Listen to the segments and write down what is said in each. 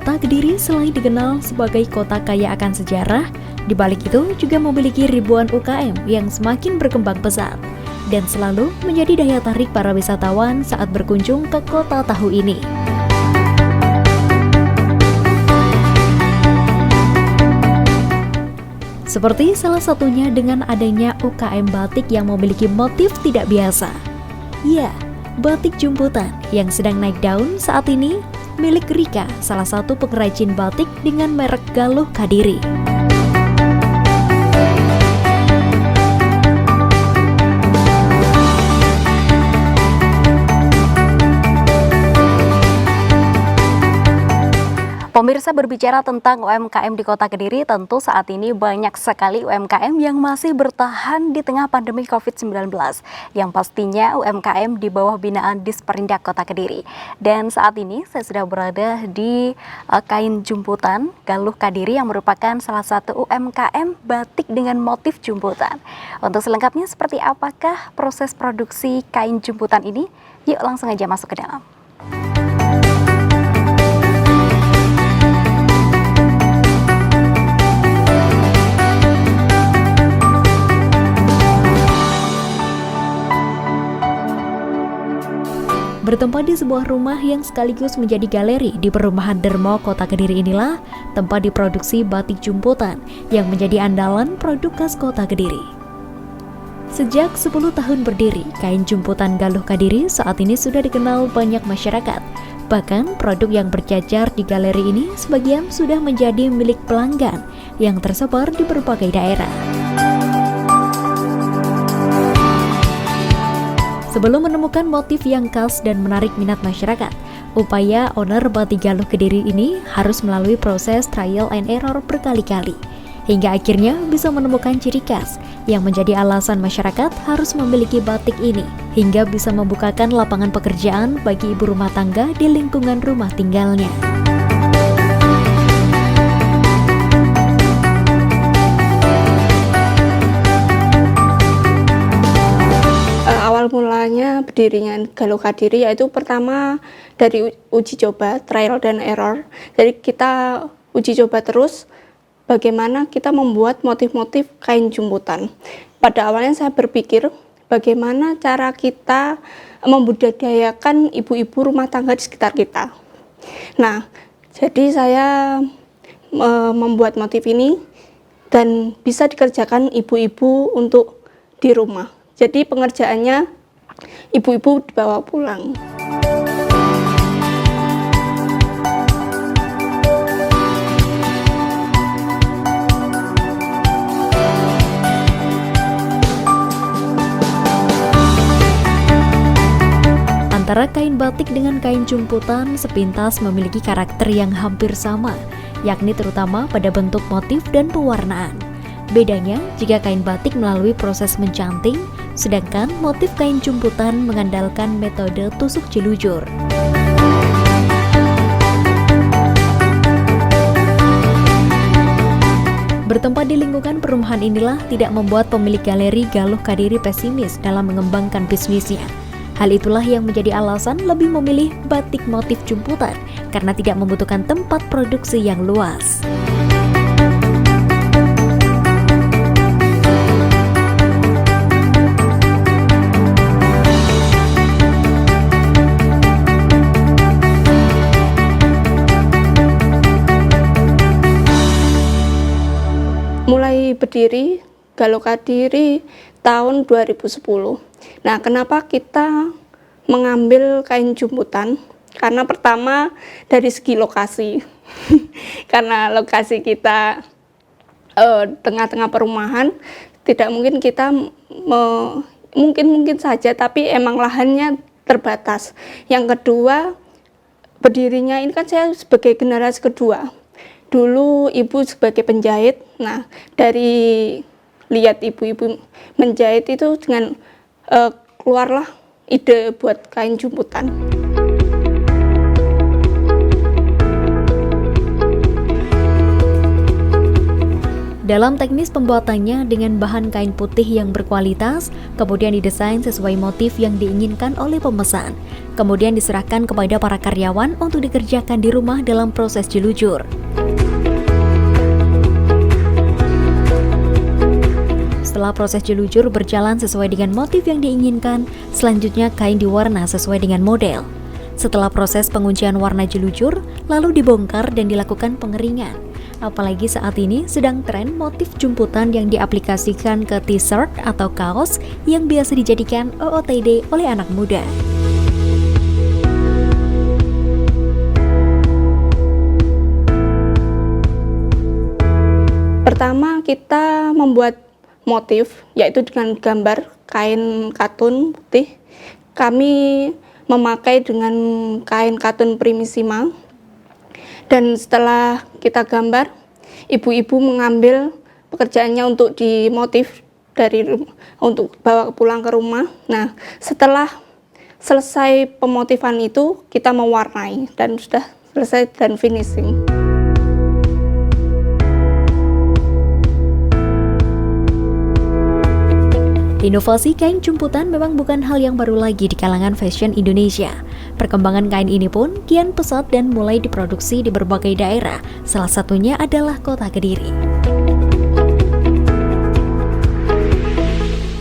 Kota Kediri selain dikenal sebagai kota kaya akan sejarah, di balik itu juga memiliki ribuan UKM yang semakin berkembang pesat dan selalu menjadi daya tarik para wisatawan saat berkunjung ke kota tahu ini. Seperti salah satunya dengan adanya UKM batik yang memiliki motif tidak biasa. Ya, batik jumputan yang sedang naik daun saat ini milik Rika, salah satu pengrajin batik dengan merek Galuh Kadiri. Pemirsa, berbicara tentang UMKM di Kota Kediri, tentu saat ini banyak sekali UMKM yang masih bertahan di tengah pandemi COVID-19, yang pastinya UMKM di bawah binaan Disperindak Kota Kediri. Dan saat ini saya sudah berada di kain jumputan Galuh Kadiri yang merupakan salah satu UMKM batik dengan motif jumputan. Untuk selengkapnya seperti apakah proses produksi kain jumputan ini? Yuk langsung aja masuk ke dalam. Bertempat di sebuah rumah yang sekaligus menjadi galeri di perumahan Dermo, Kota Kediri inilah tempat diproduksi batik jumputan yang menjadi andalan produk khas Kota Kediri. Sejak 10 tahun berdiri, kain jumputan Galuh Kadiri saat ini sudah dikenal banyak masyarakat. Bahkan produk yang berjajar di galeri ini sebagian sudah menjadi milik pelanggan yang tersebar di berbagai daerah. Sebelum menemukan motif yang khas dan menarik minat masyarakat, upaya owner batik Galuh Kediri ini harus melalui proses trial and error berkali-kali, hingga akhirnya bisa menemukan ciri khas yang menjadi alasan masyarakat harus memiliki batik ini, hingga bisa membukakan lapangan pekerjaan bagi ibu rumah tangga di lingkungan rumah tinggalnya. Awal mulanya berdirinya Galuh Kadiri yaitu pertama dari uji coba, trial dan error. Jadi kita uji coba terus bagaimana kita membuat motif-motif kain jumputan. Pada awalnya saya berpikir bagaimana cara kita membudidayakan ibu-ibu rumah tangga di sekitar kita. Nah, jadi saya membuat motif ini dan bisa dikerjakan ibu-ibu untuk di rumah. Jadi pengerjaannya ibu-ibu dibawa pulang. Antara kain batik dengan kain jumputan sepintas memiliki karakter yang hampir sama, yakni terutama pada bentuk motif dan pewarnaan. Bedanya jika kain batik melalui proses mencanting, sedangkan motif kain jumputan mengandalkan metode tusuk jelujur. Bertempat di lingkungan perumahan inilah tidak membuat pemilik galeri Galuh Kadiri pesimis dalam mengembangkan bisnisnya. Hal itulah yang menjadi alasan lebih memilih batik motif jumputan karena tidak membutuhkan tempat produksi yang luas. Mulai berdiri Galuh Kadiri tahun 2010. Nah, kenapa kita mengambil kain jumputan? Karena pertama dari segi lokasi. Karena lokasi kita tengah-tengah perumahan, tidak mungkin kita mungkin saja, tapi emang lahannya terbatas. Yang kedua, berdirinya ini kan saya sebagai generasi kedua. Dulu ibu sebagai penjahit, nah dari lihat ibu-ibu menjahit itu dengan keluarlah ide buat kain jumputan. Dalam teknis pembuatannya dengan bahan kain putih yang berkualitas, kemudian didesain sesuai motif yang diinginkan oleh pemesan. Kemudian diserahkan kepada para karyawan untuk dikerjakan di rumah dalam proses jelujur. Setelah proses jelujur berjalan sesuai dengan motif yang diinginkan, selanjutnya kain diwarna sesuai dengan model. Setelah proses penguncian warna jelujur, lalu dibongkar dan dilakukan pengeringan. Apalagi saat ini sedang tren motif jumputan yang diaplikasikan ke t-shirt atau kaos yang biasa dijadikan OOTD oleh anak muda. Pertama, kita membuat motif, yaitu dengan gambar kain katun putih. Kami memakai dengan kain katun Primissima. Dan setelah kita gambar, ibu-ibu mengambil pekerjaannya untuk dimotif untuk bawa pulang ke rumah. Nah, setelah selesai pemotifan itu, kita mewarnai dan sudah selesai dan finishing. Inovasi kain jumputan memang bukan hal yang baru lagi di kalangan fashion Indonesia. Perkembangan kain ini pun kian pesat dan mulai diproduksi di berbagai daerah, salah satunya adalah kota Kediri.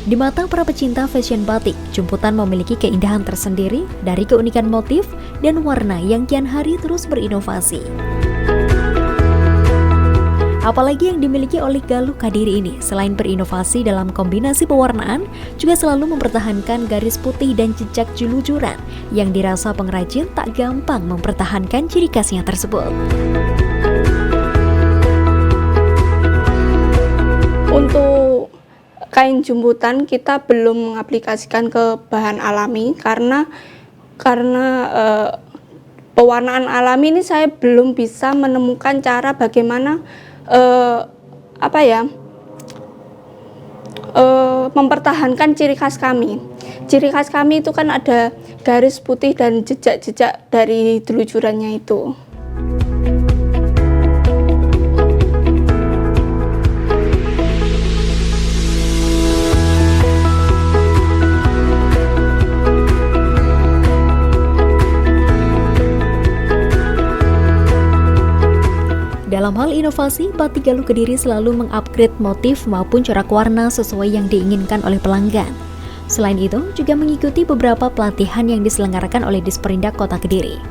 Di mata para pecinta fashion batik, jumputan memiliki keindahan tersendiri dari keunikan motif dan warna yang kian hari terus berinovasi. Apalagi yang dimiliki oleh Galuh Kadiri ini, selain berinovasi dalam kombinasi pewarnaan, juga selalu mempertahankan garis putih dan jejak jelujuran yang dirasa pengrajin tak gampang mempertahankan ciri khasnya tersebut. Untuk kain jumputan kita belum mengaplikasikan ke bahan alami karena pewarnaan alami ini saya belum bisa menemukan cara bagaimana mempertahankan ciri khas kami. Ciri khas kami itu kan ada garis putih dan jejak-jejak dari telujurannya itu. Dalam hal inovasi, batik Galuh Kediri selalu mengupgrade motif maupun corak warna sesuai yang diinginkan oleh pelanggan. Selain itu, juga mengikuti beberapa pelatihan yang diselenggarakan oleh Disperindak Kota Kediri.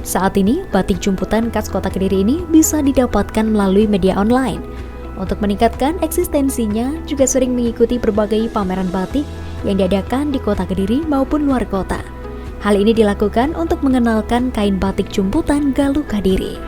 Saat ini, batik jumputan khas Kota Kediri ini bisa didapatkan melalui media online. Untuk meningkatkan eksistensinya, juga sering mengikuti berbagai pameran batik yang diadakan di Kota Kediri maupun luar kota. Hal ini dilakukan untuk mengenalkan kain batik jumputan Galuh Kadiri.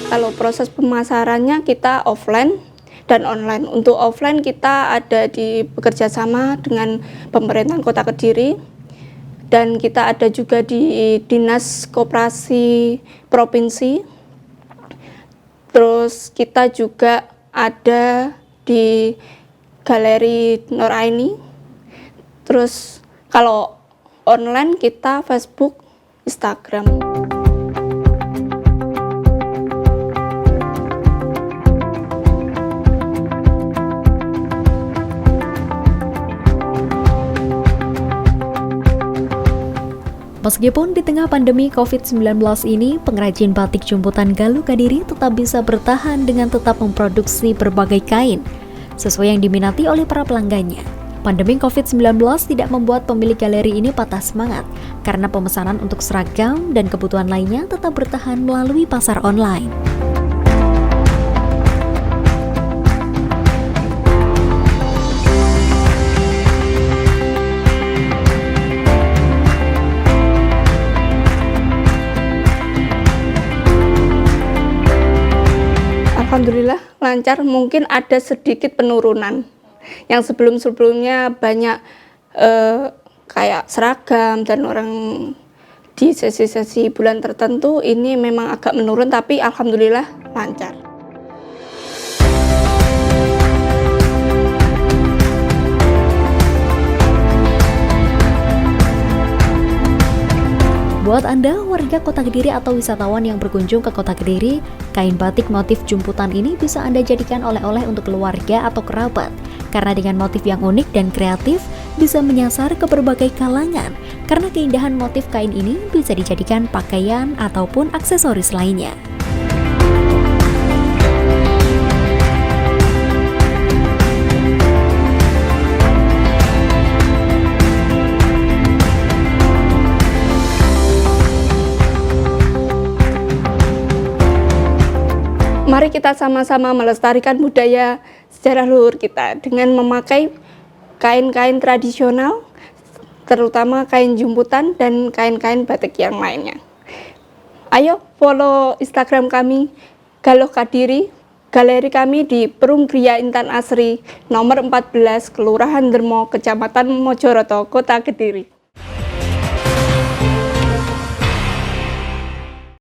Kalau proses pemasarannya kita offline dan online. Untuk offline kita ada bekerja sama dengan pemerintahan Kota Kediri dan kita ada juga di Dinas Koperasi Provinsi. Terus kita juga ada di Galeri Nuraini. Terus kalau online kita Facebook, Instagram. Meskipun di tengah pandemi COVID-19 ini, pengrajin batik jumputan Galuh Kadiri tetap bisa bertahan dengan tetap memproduksi berbagai kain sesuai yang diminati oleh para pelanggannya. Pandemi COVID-19 tidak membuat pemilik galeri ini patah semangat karena pemesanan untuk seragam dan kebutuhan lainnya tetap bertahan melalui pasar online. Alhamdulillah lancar, mungkin ada sedikit penurunan. Yang sebelum-sebelumnya banyak kayak seragam dan orang di sesi-sesi bulan tertentu ini memang agak menurun, tapi alhamdulillah lancar. Buat Anda, warga Kota Kediri atau wisatawan yang berkunjung ke Kota Kediri, kain batik motif jumputan ini bisa Anda jadikan oleh-oleh untuk keluarga atau kerabat. Karena dengan motif yang unik dan kreatif, bisa menyasar ke berbagai kalangan. Karena keindahan motif kain ini bisa dijadikan pakaian ataupun aksesoris lainnya. Mari kita sama-sama melestarikan budaya sejarah luhur kita dengan memakai kain-kain tradisional, terutama kain jumputan dan kain-kain batik yang lainnya. Ayo follow Instagram kami, Galuh Kadiri, galeri kami di Perum Griya Intan Asri, nomor 14, Kelurahan Dermo, Kecamatan Mojoroto, Kota Kediri.